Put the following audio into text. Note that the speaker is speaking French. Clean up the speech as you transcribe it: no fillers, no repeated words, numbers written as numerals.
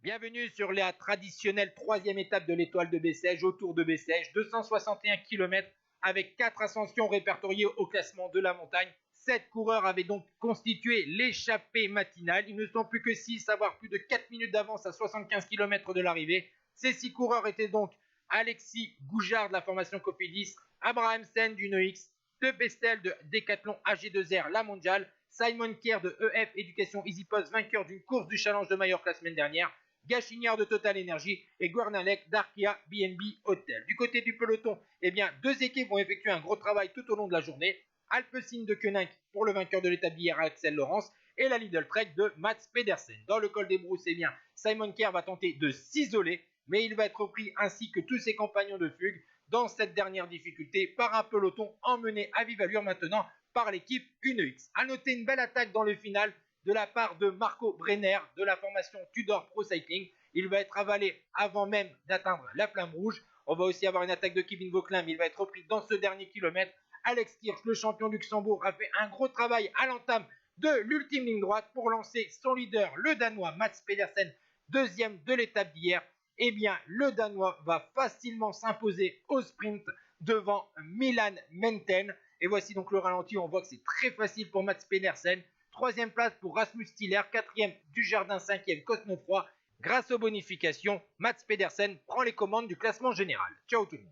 Bienvenue sur la traditionnelle troisième étape de l'étoile de Bessèges, autour de Bessèges, 261 km avec 4 ascensions répertoriées au classement de la montagne. 7 coureurs avaient donc constitué l'échappée matinale. Il ne sont plus que 6 à avoir plus de 4 minutes d'avance à 75 km de l'arrivée. Ces 6 coureurs étaient donc Alexis Goujard de la formation Cofidis, Abraham Sen du NOX, De Bestel de Decathlon AG2R La Mondiale, Simon Kerr de EF Éducation EasyPost, vainqueur d'une course du Challenge de Majorque la semaine dernière, Gachignard de Total Energy et Guernalec d'Arkia BNB Hotel. Du côté du peloton, deux équipes vont effectuer un gros travail tout au long de la journée. Alpecin de Koenig pour le vainqueur de l'étape d'hier, Axel Laurence, et la Lidl Trek de Mats Pedersen. Dans le col des Brousses, Simon Kerr va tenter de s'isoler, mais il va être repris ainsi que tous ses compagnons de fugue dans cette dernière difficulté par un peloton emmené à vive allure maintenant par l'équipe UNEX. A noter une belle attaque dans le final de la part de Marco Brenner de la formation Tudor Pro Cycling. Il va être avalé avant même d'atteindre la flamme rouge. On va aussi avoir une attaque de Kevin Vauquelin, mais il va être repris dans ce dernier kilomètre. Alex Kirch, le champion Luxembourg, a fait un gros travail à l'entame de l'ultime ligne droite pour lancer son leader, le Danois Mats Pedersen, deuxième de l'étape d'hier. Le Danois va facilement s'imposer au sprint devant Milan Menten. Et voici donc le ralenti, on voit que c'est très facile pour Mats Pedersen. Troisième place pour Rasmus Stiller, quatrième Dujardin, cinquième Cosnefroy. Grâce aux bonifications, Mats Pedersen prend les commandes du classement général. Ciao tout le monde.